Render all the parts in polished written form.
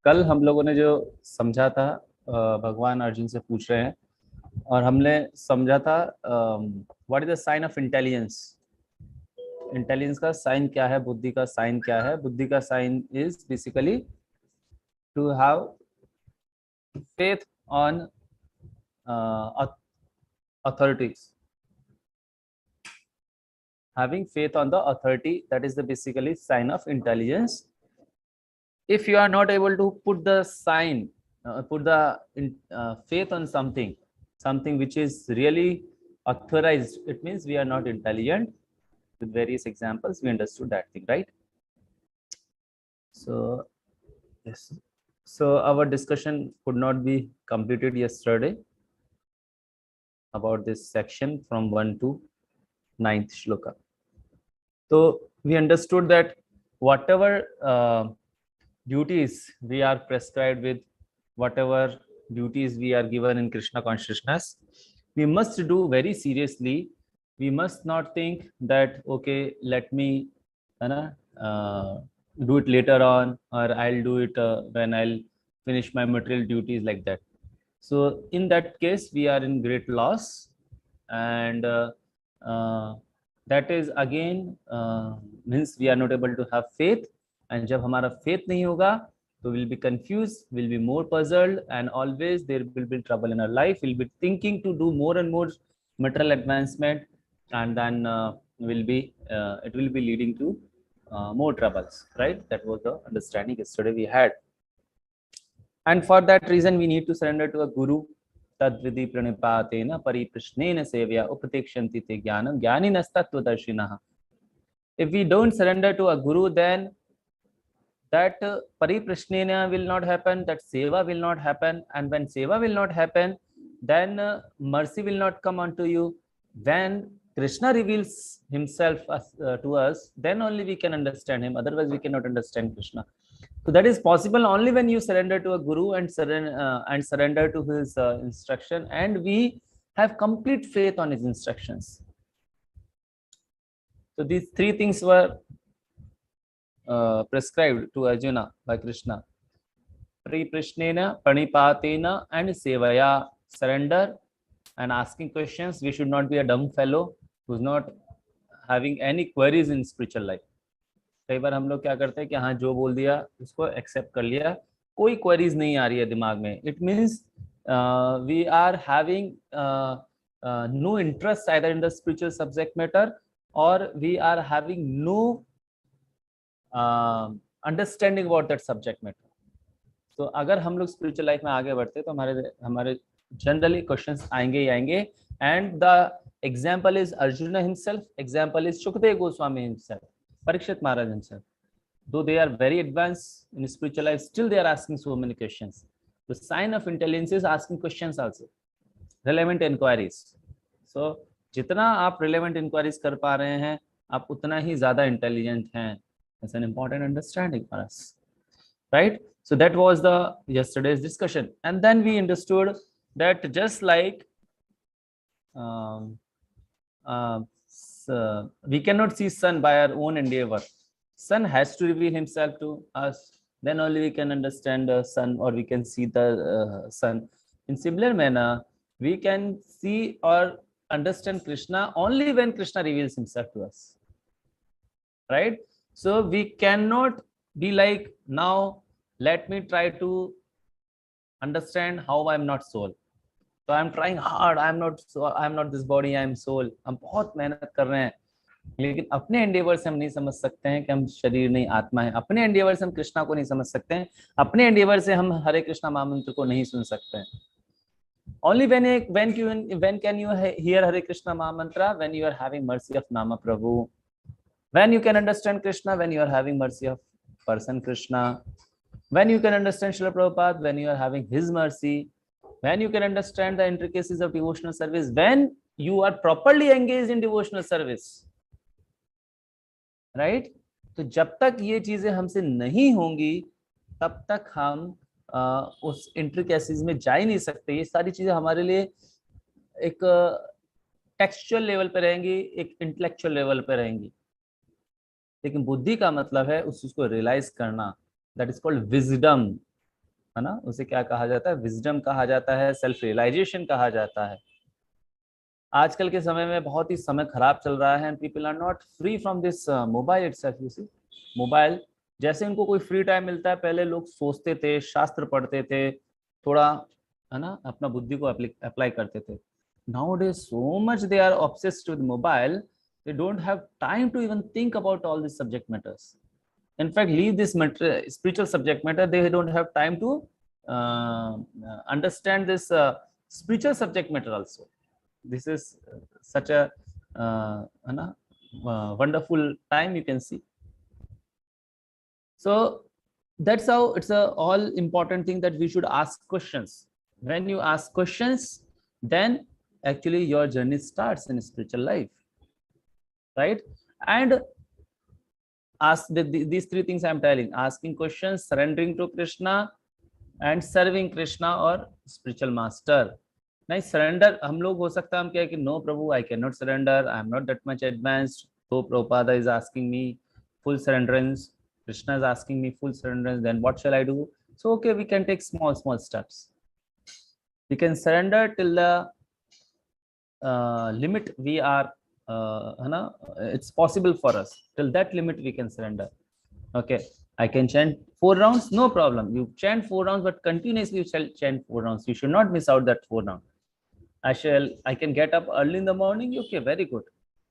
कल हम लोगों ने जो समझा था, भगवान अर्जुन से पूछ रहे हैं और हमने समझा था what is the sign of intelligence. Intelligence का साइन क्या है, बुद्धि का साइन क्या है। बुद्धि का sign is basically to have faith on authorities. Having faith on the authority, that is the basically sign of intelligence. If you are not able to put the sign, put the faith on something which is really authorized, it means we are not intelligent. With various examples, we understood that thing, right? So yes. So our discussion could not be completed yesterday about this section from 1 to 9th shloka. So we understood that whatever duties we are prescribed with, whatever duties we are given in Krishna consciousness, we must do very seriously. We must not think that, okay, let me do it later on, or I'll do it when I'll finish my material duties, like that. So in that case, we are in great loss, and that is again means we are not able to have faith. And जब हमारा faith नहीं होगा, तो we'll be confused, we'll be more puzzled, and always there will be trouble in our life. We'll be thinking to do more and more material advancement, and then it will be leading to more troubles, right? That was the understanding yesterday we had. And for that reason, we need to surrender to a guru. Tadvidi pranipatena pariprashnena sevya upatekshanti te jnanam jnaninas. If we don't surrender to a guru, then that pariprashnena will not happen, that seva will not happen. And when seva will not happen, then mercy will not come unto you. When Krishna reveals himself to us, then only we can understand him. Otherwise, we cannot understand Krishna. So that is possible only when you surrender to a guru and surrender to his instruction, and we have complete faith on his instructions. So these three things were prescribed to Arjuna by Krishna: Pariprashnena, Pranipatena, and Sevaya. Surrender and asking questions. We should not be a dumb fellow who's not having any queries in spiritual life. कई बार हम लोग क्या करते हैं कि हाँ जो बोल दिया उसको एक्सेप्ट कर लिया, कोई क्वेरीज नहीं आ रही है दिमाग में. It means we are having no interest either in the spiritual subject matter, और we are having no understanding about that subject matter. तो अगर हम लोग स्पिरिचुअल लाइफ में आगे बढ़ते तो हमारे जनरली क्वेश्चंस आएंगे ही आएंगे. And the example is Arjun himself, example is Sukhdev Goswami himself, Parikshit Maharaj himself. Though they are very advanced in spiritual life, still they are asking so many questions. The sign of intelligence is asking questions also, relevant inquiries. So जितना आप relevant inquiries कर पा रहे हैं, आप उतना ही ज़्यादा intelligent हैं. That's an important understanding for us, right? So that was the yesterday's discussion, and then we understood that just like we cannot see sun by our own endeavor. Sun has to reveal himself to us, then only we can understand the sun, or we can see the sun. In similar manner, we can see or understand Krishna only when Krishna reveals himself to us, right? So we cannot be like, now let me try to understand how I am not soul. So I am trying hard, I am not this body, I am soul. हम बहुत मेहनत कर रहे हैं, लेकिन अपने Endeavour से हम नहीं समझ सकते हैं कि हम शरीर नहीं आत्मा है. अपने एंडेवर से हम कृष्णा को नहीं समझ सकते हैं. अपने एंडेवर से हम हरे कृष्णा महामंत्र को नहीं सुन सकते हैं. Only when can you hear Hare Krishna Mahamantra? When you are having mercy of Nama Prabhu. When you can understand Krishna? When you are having mercy of person Krishna. When you can understand Srila Prabhupada? When you are having his mercy. When you can understand the intricacies of devotional service? When you are properly engaged in devotional service, right? तो जब तक ये चीजें हमसे नहीं होंगी, तब तक हम उस इंट्रिकेसीज में जा ही नहीं सकते. ये सारी चीजें हमारे लिए एक टेक्सचुअल लेवल पे रहेंगी, एक इंटेलेक्चुअल लेवल पे रहेंगी, लेकिन बुद्धि का मतलब है उस चीज को रियलाइज करना. That is called wisdom. है ना, उसे क्या कहा जाता है, विजडम कहा जाता है, सेल्फ रियलाइजेशन कहा जाता है। आजकल के समय में बहुत ही समय खराब चल रहा है, and people are not free from this mobile itself. You see, mobile जैसे उनको कोई फ्री टाइम मिलता है, पहले लोग सोचते थे, शास्त्र पढ़ते थे, थोड़ा, है ना, अपना बुद्धि को अप्लाई करते थे। Nowadays so much they are obsessed with mobile, they don't have time to even think about all these subject matters. In fact, leave this matter, spiritual subject matter, they don't have time to understand this spiritual subject matter also. This is such a wonderful time, you can see. So that's how it's a all important thing that we should ask questions. When you ask questions, then actually your journey starts in spiritual life, right? And ask these three things I'm telling: asking questions, surrendering to Krishna, and serving Krishna or spiritual master. नहीं, surrender हम लोग हो सकता है हम क्या कि no Prabhu, I can not surrender, I am not that much advanced, तो Prabhupada is asking me full surrenderance, Krishna is asking me full surrenderance, then what shall I do? So okay, we can take small steps. We can surrender till the limit we are, it's possible for us. Till that limit we can surrender. Okay, I can chant 4 rounds, no problem. You chant 4 rounds, but continuously you shall chant 4 rounds. You should not miss out that 4 rounds. I can get up early in the morning. Okay, very good.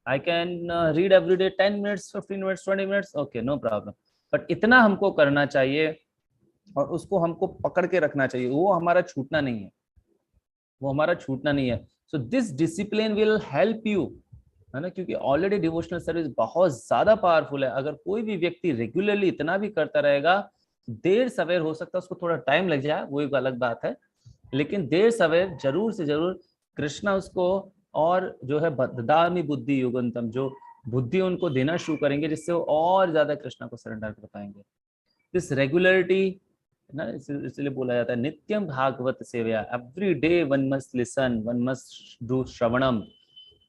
I can read every day 10 minutes, 15 minutes, 20 minutes. Okay, no problem. But इतना हमको करना चाहिए और उसको हमको पकड़ के रखना चाहिए, वो हमारा छूटना नहीं है, वो हमारा छूटना नहीं है. So this discipline will help you, है ना, क्योंकि ऑलरेडी डिवोशनल सर्विस बहुत ज्यादा पावरफुल है. अगर कोई भी व्यक्ति रेगुलरली इतना भी करता रहेगा, देर सवेर हो सकता है उसको थोड़ा टाइम लग जाए, वो एक अलग बात है, लेकिन देर सवेर जरूर से जरूर कृष्णा उसको और जो है बददामी बुद्धि युगंतम, जो बुद्धि उनको देना शुरू करेंगे, जिससे वो और ज्यादा कृष्णा को सरेंडर कर पाएंगे. दिस रेगुलरिटी ना, इसलिए बोला जाता है नित्यम भागवत सेवया. Every day one must listen, one must do श्रवणम.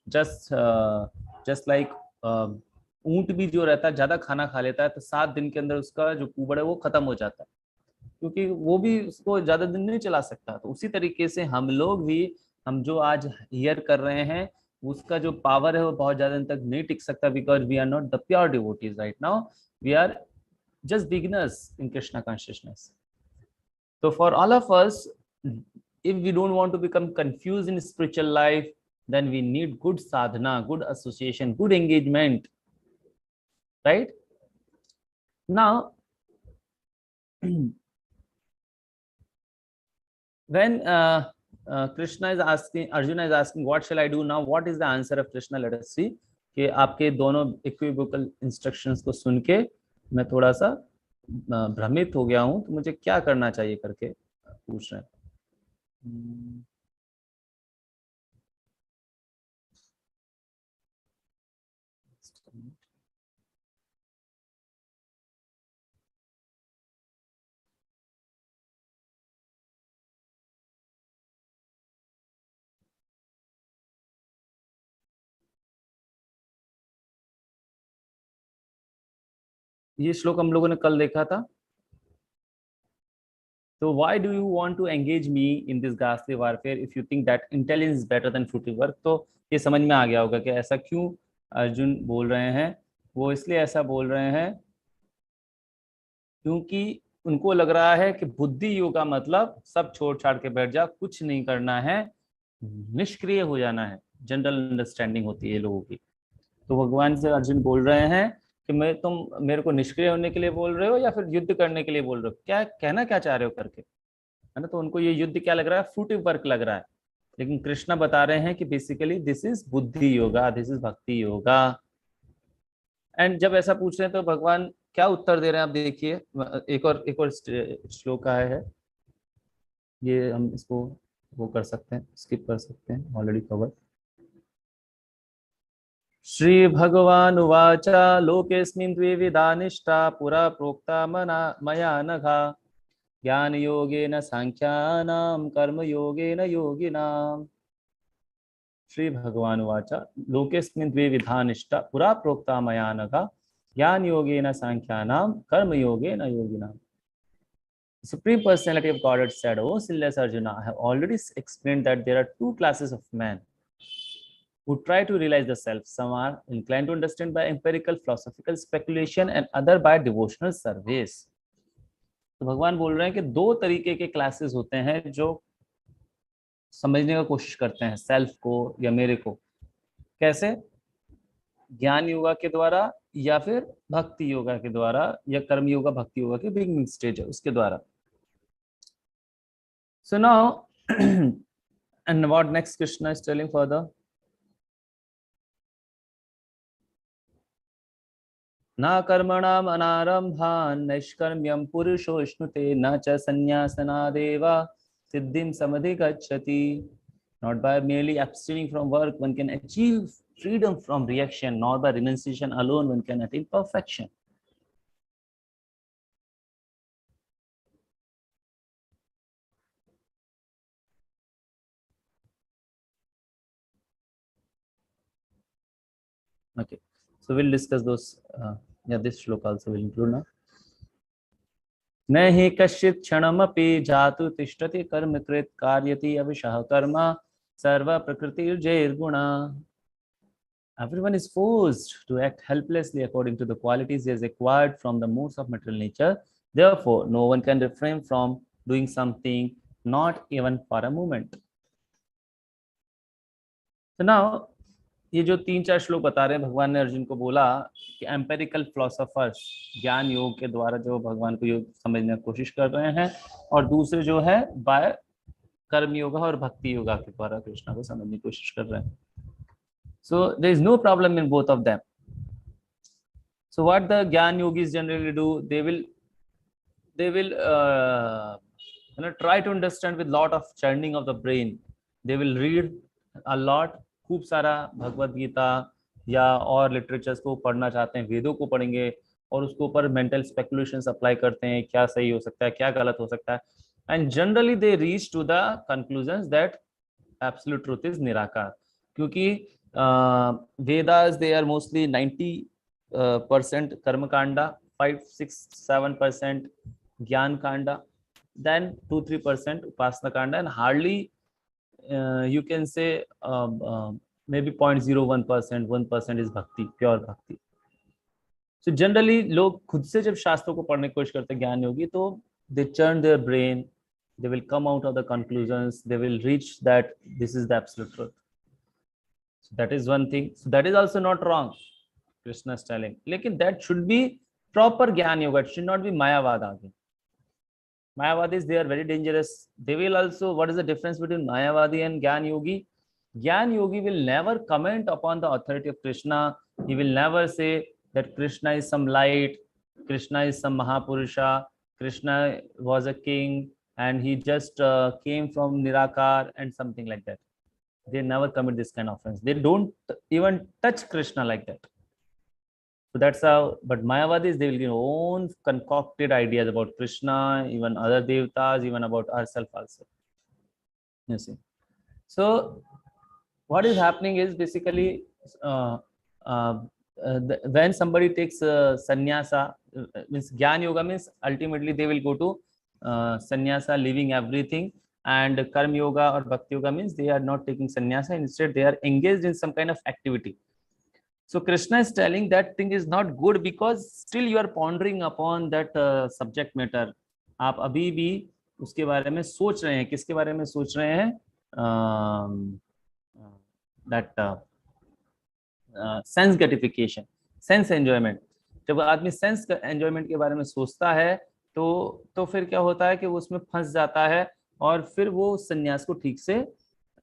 जस्ट लाइक ऊंट भी जो रहता है ज्यादा खाना खा लेता है तो 7 दिन के अंदर उसका जो कुबड़ है वो खत्म हो जाता है, क्योंकि वो भी उसको ज्यादा दिन नहीं चला सकता. तो उसी तरीके से हम लोग भी, हम जो आज हियर कर रहे हैं, उसका जो पावर है वो बहुत ज्यादा दिन तक नहीं टिक सकता, because we are not the pure devotees right now. We are just beginners in Krishna consciousness. So for all of us, if we don't want to become confused in spiritual life, then we need good sadhana, good association, good engagement, right? Now when Krishna is asking, Arjuna is asking, what shall I do now? What is the answer of Krishna? Let us see. कि आपके दोनों equivocal instructions को सुन के मैं थोड़ा सा भ्रमित हो गया हूं, तो मुझे क्या करना चाहिए करके पूछ रहे हैं. ये श्लोक हम लोगों ने कल देखा था. तो why do you want to engage me in this ghastly warfare if you think that intelligence is better than fruitive work? तो ये समझ में आ गया होगा कि ऐसा क्यों अर्जुन बोल रहे हैं. वो इसलिए ऐसा बोल रहे हैं क्योंकि उनको लग रहा है कि बुद्धि योग का मतलब सब छोड़ छाड़ के बैठ जा, कुछ नहीं करना है, निष्क्रिय हो जाना है. जनरल अंडरस्टैंडिंग होती है लोगों की. तो भगवान से अर्जुन बोल रहे हैं कि तुम मेरे को निष्क्रिय होने के लिए बोल रहे हो या फिर युद्ध करने के लिए बोल रहे हो, क्या कहना क्या चाह रहे हो करके, है ना. तो उनको ये युद्ध क्या लग रहा है, फ्रूटिव वर्क लग रहा है. लेकिन कृष्णा बता रहे हैं कि बेसिकली दिस इज बुद्धि योगा, दिस इज भक्ति योगा. एंड जब ऐसा पूछ रहे हैं तो भगवान क्या उत्तर दे रहे हैं आप देखिए. एक और श्लोक आया है, ये हम इसको वो कर सकते हैं, स्किप कर सकते हैं, ऑलरेडी कवर. श्री भगवान उवाच लोकेस्मिन् द्विविधा निष्ठा पुरा प्रोक्ता मया नघा ज्ञान योगेन सांख्यानां कर्म योगेन योगिनाम्. श्री भगवान उवाच लोकेस्मिन् द्विविधा निष्ठा पुरा प्रोक्ता मया नघा ज्ञान योगेन सांख्यानां कर्म योगेन योगिनाम्. Supreme Personality of Godhead said, "Oh, sinless Arjuna, I have already explained that there are two classes of men who try to realize the self. Some are inclined to understand by empirical philosophical speculation and other by devotional service." तो भगवान बोल रहे हैं कि दो तरीके के classes होते हैं जो समझने का कोशिश करते हैं सेल्फ को या मेरे को। कैसे? ज्ञान योगा के द्वारा या फिर भक्ति योगा के द्वारा या कर्म योगा भक्ति योगा के बिगिनिंग स्टेज है उसके द्वारा। So now and what next Krishna is telling further? न कर्मणाम अनारंभान नैष्कर्म्यम पुरुषोष्णुते न च संन्यासनादेव सिद्धिं समधिगच्छति. Not by merely abstaining from work one can achieve freedom from reaction, nor by renunciation alone one can attain perfection. Okay, so we'll discuss those. This shloka also will include now. न हि कश्चित् क्षणमपि जातु तिष्ठति कर्मकृत् कार्यति अविशः कर्म सर्व प्रकृतिर्जैर्गुणा. Everyone is forced to act helplessly according to the qualities he has acquired from the modes of material nature. Therefore, no one can refrain from doing something, not even for a moment. So now, ये जो 3-4 श्लोक बता रहे हैं, भगवान ने अर्जुन को बोला कि एम्पेरिकल फिलोसोफर्स ज्ञान योग के द्वारा जो भगवान को योग समझने की कोशिश कर रहे हैं, और दूसरे जो है बाय कर्म योगा और भक्ति योगा के द्वारा कृष्णा को समझने की कोशिश कर रहे हैं. So there is no problem in both of them. So what the Gyan yogis generally do, they will try to understand with lot of churning of the brain. They will read a lot, खूब सारा भगवत गीता या और literatures को पढ़ना चाहते हैं, वेदों को पढ़ेंगे और उसके ऊपर मेंटल स्पेकुलेशंस अप्लाई करते हैं, क्या सही हो सकता है, क्या गलत हो सकता है. And generally they reach to the conclusions that absolute truth is निराकार. क्योंकि वेदास दे आर मोस्टली 90% कर्म कांडा, 5-6-7% ज्ञान Kanda, then 2-3% upasana kanda, and hardly you can say maybe 0.01%, 1% is bhakti, pure bhakti. So generally लोग खुद से जब शास्त्रों को पढ़ने की कोशिश करते हैं ज्ञान योगी, तो they churn their brain, they will come out of the conclusions, they will reach that this is the absolute truth. So that is one thing. So that is also not wrong, Krishna is telling. लेकिन that should be proper ज्ञान yoga, it should not be mayavad again. Mayavadis, they are very dangerous. They will also, what is the difference between Mayavadi and Gyan Yogi? Gyan Yogi will never comment upon the authority of Krishna. He will never say that Krishna is some light, Krishna is some Mahapurusha, Krishna was a king and he just came from Nirakar and something like that. They never commit this kind of offense. They don't even touch Krishna like that. So that's how, but Mayavadis, they will give own concocted ideas about Krishna, even other devatas, even about ourselves also. You see. So what is happening is basically when somebody takes sannyasa, means Gyan Yoga means ultimately they will go to sannyasa, leaving everything, and Karma Yoga or Bhakti Yoga means they are not taking sannyasa, instead they are engaged in some kind of activity. So Krishna is telling that thing is not good because still you are pondering upon that subject matter. आप अभी भी उसके बारे में सोच रहे हैं. किसके बारे में सोच रहे हैं? That sense gratification, sense enjoyment. जब आदमी sense enjoyment के बारे में सोचता है तो फिर क्या होता है कि वो उसमें फंस जाता है और फिर वो संन्यास को ठीक से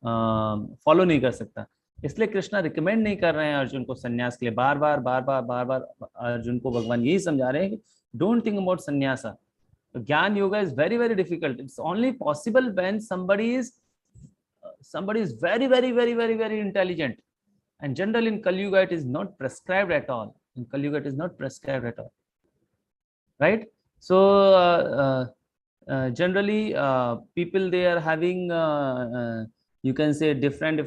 फॉलो नहीं कर सकता. इसलिए कृष्णा रिकमेंड नहीं कर रहे हैं अर्जुन को संन्यास के लिए. बार बार अर्जुन को भगवान यही समझा रहे हैं कि डोंट थिंक अबाउट संन्यासा. ज्ञान yoga is very very difficult. It's only possible when somebody is very very very very very intelligent, and generally in Kali Yuga it is not prescribed at all. In Kali Yuga it is not prescribed at all, right? So generally people, they are having you can say different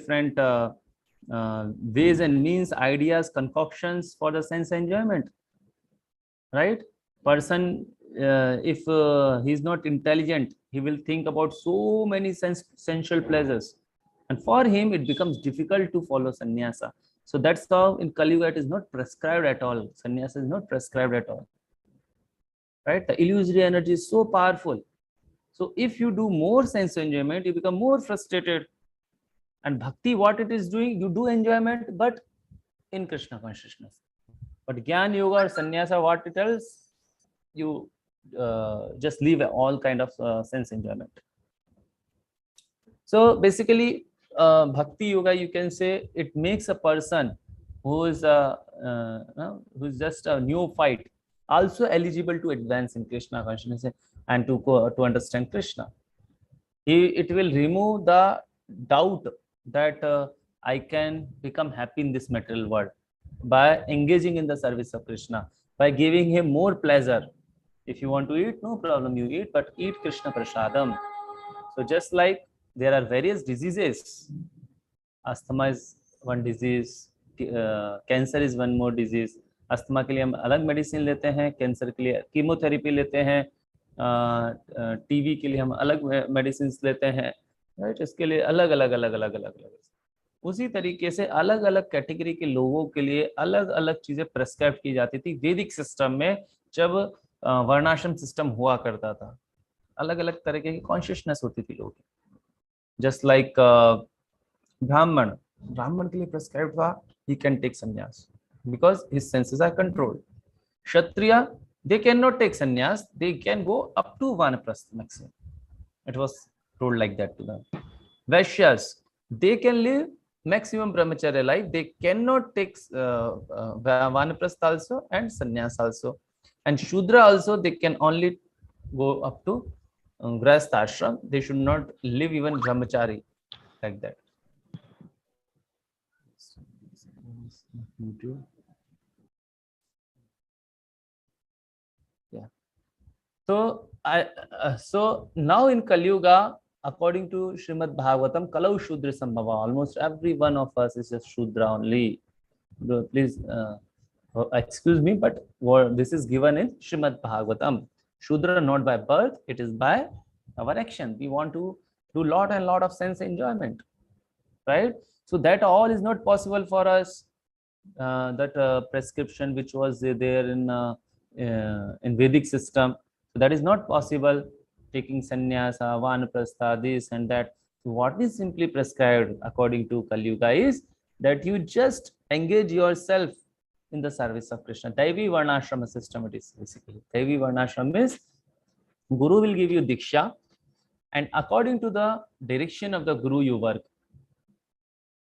ways and means, ideas, concoctions for the sense enjoyment, right? Person if he's not intelligent, he will think about so many sensual pleasures, and for him it becomes difficult to follow sannyasa. So that's how in Kali Yuga it is not prescribed at all. Sannyasa is not prescribed at all, right? The illusory energy is so powerful. So if you do more sense enjoyment, you become more frustrated. And bhakti, what it is doing, you do enjoyment, but in Krishna consciousness. But Gyan Yoga or Sannyasa, what it tells, you just leave all kind of sense enjoyment. So basically, Bhakti Yoga, you can say, it makes a person who is who's just a neophyte also eligible to advance in Krishna consciousness and to understand Krishna. It will remove the doubt that I can become happy in this material world by engaging in the service of Krishna, by giving him more pleasure. If you want to eat, no problem, you eat, but eat Krishna Prasadam. So just like there are various diseases, asthma is one disease, cancer is one more disease. Asthma के लिए हम अलग medicine लेते हैं, cancer के लिए chemotherapy लेते हैं, टीबी के लिए हम अलग मेडिसिन लेते हैं, राइट? इसके लिए अलग अलग अलग अलग अलग अलग उसी तरीके से अलग अलग कैटेगरी के लोगों के लिए अलग अलग चीजें प्रेस्क्राइब की जाती थी वैदिक सिस्टम में। जब वर्णाश्रम सिस्टम हुआ करता था, अलग अलग तरह की कॉन्शियसनेस होती थी लोगों की। जस्ट लाइक ब्राह्मण के लिए प्रेस्क्राइब था ही कैन टेक संन्यास because his senses are controlled. Kshatriya, they cannot take sannyas, they can go up to vanaprastha maximum. It was told like that to them. Vaishyas, they can live maximum brahmacharya life, they cannot take vanaprastha also and sannyas also. And Shudra also, they can only go up to grahastha ashram, they should not live even brahmachari like that. Yeah. So now in Kali Yuga, according to Srimad Bhagavatam, Kalau Shudra Sambhava, almost every one of us is a Shudra only. Please excuse me, but what this is given in Srimad Bhagavatam. Shudra not by birth, it is by our action. We want to do lot and lot of sense enjoyment, right? So that all is not possible for us. That prescription which was there in Vedic system, so that is not possible. Taking sannyasa, vanaprastha, this and that. So what is simply prescribed according to Kali Yuga is that you just engage yourself in the service of Krishna. Daivi Varnashrama system it is basically. Daivi Varnashrama is Guru will give you diksha, and according to the direction of the Guru you work.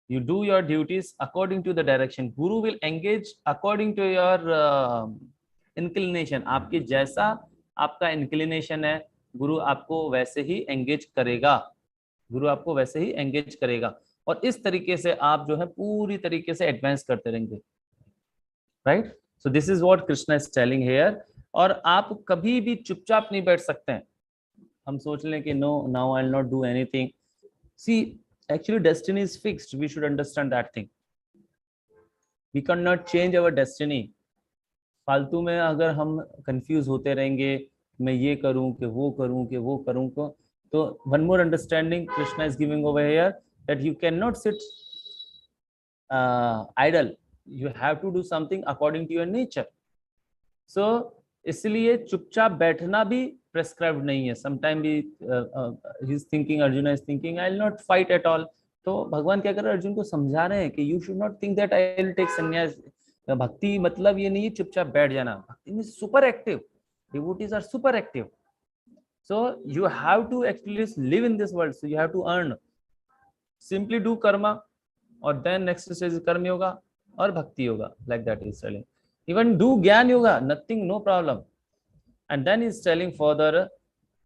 You do your duties according to the direction. Guru will engage according to your inclination. आपके जैसा आपका inclination है, गुरु आपको वैसे ही engage करेगा। गुरु आपको वैसे ही engage करेगा, और इस तरीके से आप जो है पूरी तरीके से advance करते रहेंगे, right? So this is what Krishna is telling here. और आप कभी भी चुपचाप नहीं बैठ सकते हैं। हम सोच लें कि no, now I'll not do anything. See, actually destiny is fixed. We should understand that thing. We cannot change our destiny. फालतू में अगर हम कंफ्यूज होते रहेंगे, मैं ये करूं कि वो करूं कि वो करूं को, तो one more understanding Krishna is giving over here, that you cannot sit idle. You have to do something according to your nature. So इसलिए चुपचाप बैठना भी prescribed नहीं है. Sometime भी he's thinking, Arjuna is thinking, I'll not fight at all. तो भगवान क्या कर रहे हैं, अर्जुन को समझा रहे हैं कि you should not think that I'll take sannyas. भक्ति मतलब ये नहीं है चुपचाप बैठ जाना. भक्ति में super active. Devotees are super active. So you have to actually live in this world. So you have to earn. Simply do karma, or then next stage is karma yoga or bhakti yoga. Like that he's telling. Even do Gyan Yoga, nothing, no problem. And then he's telling further,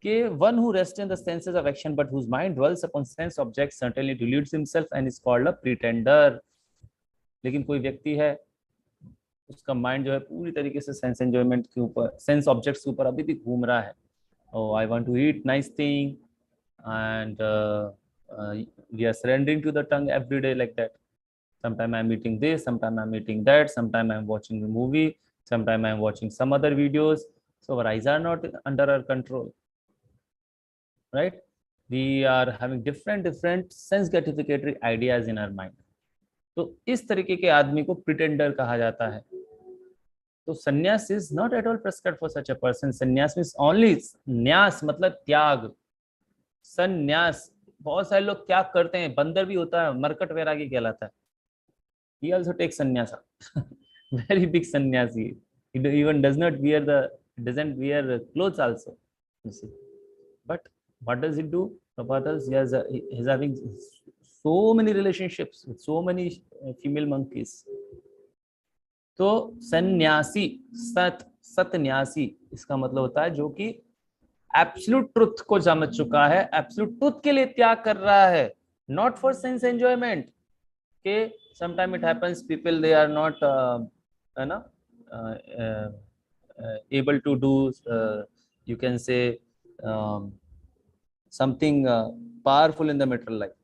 कि one who rests in the senses of action but whose mind dwells upon sense objects certainly deludes himself and is called a pretender. लेकिन कोई व्यक्ति है, उसका mind जो है पूरी तरीके से सेंस एंजॉयमेंट के ऊपर, सेंस ऑब्जेक्ट्स के ऊपर अभी भी घूम रहा है. Oh, I want to eat nice thing, and we are surrendering to the tongue every day like that. Sometimes I'm eating this, sometimes I'm eating that, sometimes I'm watching a movie, sometimes I'm watching some other videos. So our eyes are not under our control, right? We are having different sense gratificatory ideas in our mind. तो इस तरीके के आदमी को pretender कहा जाता है. तो संन्यास is not at all prescribed for such a person. संन्यास मीन्स ओनली, न्यास मतलब त्याग. संन्यास, बहुत सारे लोग त्याग करते हैं. बंदर भी होता है, मरकट वैरागी कहलाता है. He also takes sannyasa. Very big sannyasi. He even doesn't wear clothes also. You see. But what does he do? Prabhupada, he's having so many relationships with so many female monkeys. तो सन्यासी, सतन्यासी इसका मतलब होता है जो कि absolute truth को समझ चुका है, एब्सोल्यूट ट्रुथ के लिए त्याग कर रहा है, नॉट फॉर सेंस एंजॉयमेंट. के sometime it happens people they are not है ना able to do you can say something powerful in the material life.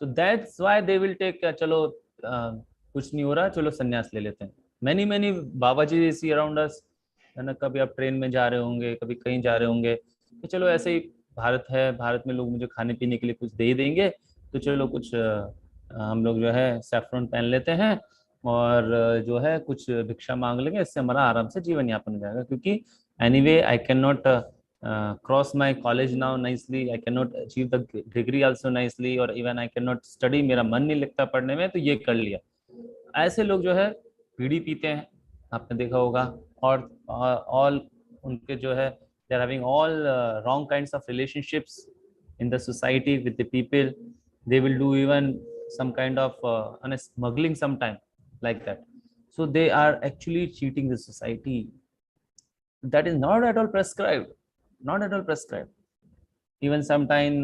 So that's why they will take चलो कुछ नहीं हो रहा, चलो सन्यास ले लेते हैं. many बाबा जी see around us, है ना. कभी आप ट्रेन में जा रहे होंगे, कभी कहीं जा रहे होंगे, तो चलो ऐसे ही भारत है, भारत में लोग मुझे खाने पीने के लिए कुछ दे ही देंगे, तो चलो कुछ हम लोग जो है सैफ्रॉन पहन लेते हैं और जो है कुछ भिक्षा मांग लेंगे, इससे हमारा आराम से जीवन यापन हो जाएगा. क्योंकि anyway I can not cross my college now nicely, I can not achieve the degree also nicely, और even I can not study, मेरा मन नहीं लगता पढ़ने में, तो ये कर लिया. ऐसे लोग जो है बीड़ी पीते हैं, आपने देखा होगा. और ऑल उनके जो है they are having all wrong kinds of relationships in the society with the people. They will do even some kind of smuggling sometime like that. So they are actually cheating the society. That is not at all prescribed. Not at all prescribed. Even sometime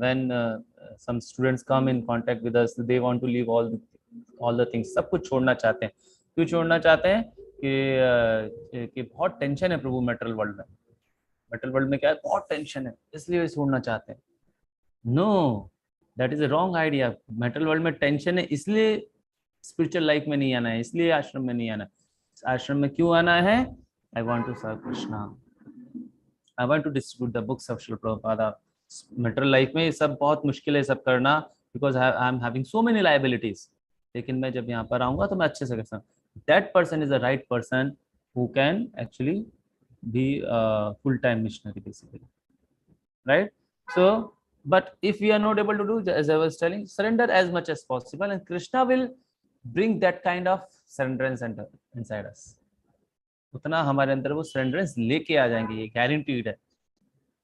when some students come in contact with us, they want to leave all the things. सब कुछ छोड़ना चाहते हैं. क्यों छोड़ना चाहते हैं? कि बहुत टेंशन है प्रभु मेटल वर्ल्ड में. मेटल वर्ल्ड में क्या है, बहुत टेंशन है, इसलिए छोड़ना चाहते हैं. No, that is a wrong idea. Material world में टेंशन है इसलिए स्पिरिचुअल लाइफ में नहीं आना है, इसलिए आश्रम में नहीं आना है. आश्रम में क्यों आना है? I want to serve Krishna, I want to distribute the books of Srila Prabhupada. Material life में ये सब बहुत मुश्किल है सब करना, because I am having so many liabilities. लेकिन मैं जब यहाँ पर आऊंगा तो मैं अच्छे से कर सकता हूँ. That person is the right person who can actually be full time missionary basically, right? So but if we are not able to do, as I was telling, surrender as much as possible, and Krishna will bring that kind of surrenderance inside us. उतना हमारे अंदर वो surrenderance लेके आ जाएंगे, ये guaranteed है,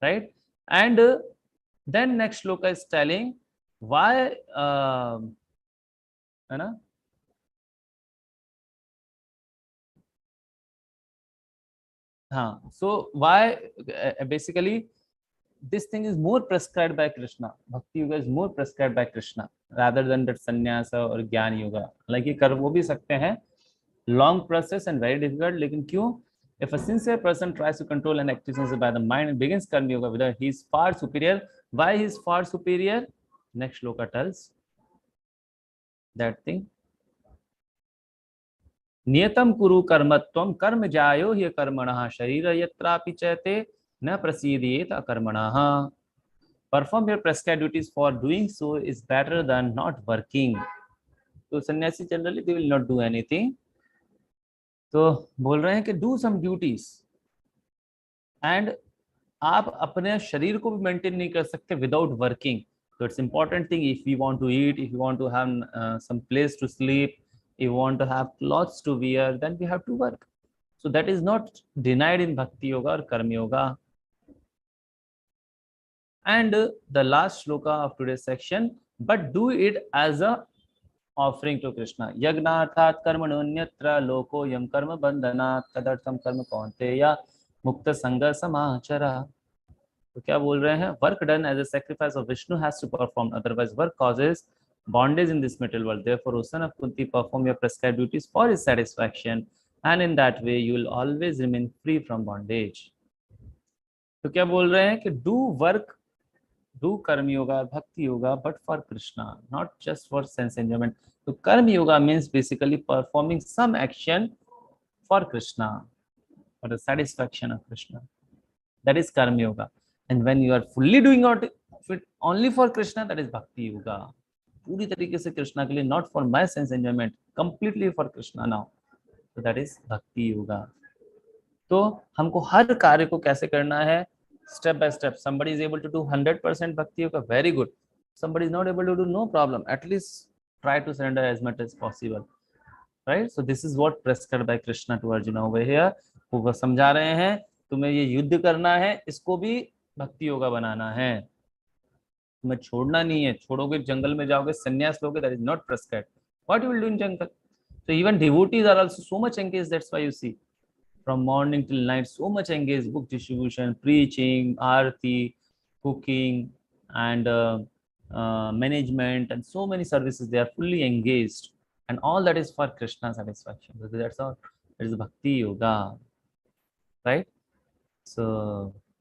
right? And then next shloka is telling why है ना, हाँ. So why basically this thing is more prescribed by Krishna. Bhakti yoga is more prescribed by Krishna rather than that sannyasa or ज्ञान yoga. Like ये कर वो भी सकते हैं, long process and very difficult. लेकिन क्यों? If a sincere person tries to control and actions by the mind and begins karma yoga, whether he is far superior. Why he is far superior? Next shloka tells that thing. नियतम कुरु कर्मत्वम कर्म जायो हि कर्मणः शरीर यत्रापि चैते न प्रसीदेत अकर्मणः. Perform your prescribed duties, for doing so is better than not working. तो सन्यासी generally they will not do anything. तो बोल रहे हैं कि do some duties, and आप अपने शरीर को भी मेंटेन नहीं कर सकते without working. So it's important thing, if we want to eat, if you want to have some place to sleep, if you want to have clothes to wear, then we have to work. So that is not denied in bhakti yoga or karma yoga. And the last shloka of today's section, but do it as a offering to Krishna. Yagnarthat karmanonyatra loko yam karma bandhanat tadartham karma kaunteya mukta sangha samachara. तो क्या बोल रहे हैं? Work done as a sacrifice of Vishnu has to perform, otherwise work causes bondage in this material world. Therefore, O son of Kunti, perform your prescribed duties for his satisfaction, and in that way you will always remain free from bondage. तो क्या बोल रहे हैं कि do work, do karma yoga, bhakti yoga, but for Krishna, not just for sense enjoyment. So karma yoga means basically performing some action for Krishna. for the satisfaction of Krishna. That is Karma Yoga. And when you are fully doing it only for Krishna, that is Bhakti Yoga. पूरी तरीके से कृष्णा के लिए, not for my sense enjoyment, completely for Krishna now. So that is Bhakti Yoga. तो हमको हर कार्य को कैसे करना है, step by step. Somebody is able to do 100% Bhakti Yoga, very good. Somebody is not able to do, no problem. At least try to surrender as much as possible. Right? So this is what prescribed by Krishna to Arjuna over here. वो समझा रहे हैं तुम्हें ये युद्ध करना है, इसको भी भक्ति योगा बनाना है, तुम्हें छोड़ना नहीं है. छोड़ोगे जंगल में जाओगे, संन्यास लोगे, that is not prescribed. What you will do in jungle? So even devotees are also so much engaged. That's why you see from morning till night so much engaged, book distribution, preaching, aarti, cooking, and management, and so many services. They are fully engaged, and all that is for Krishna satisfaction. That's all. It is Bhakti Yoga, right? So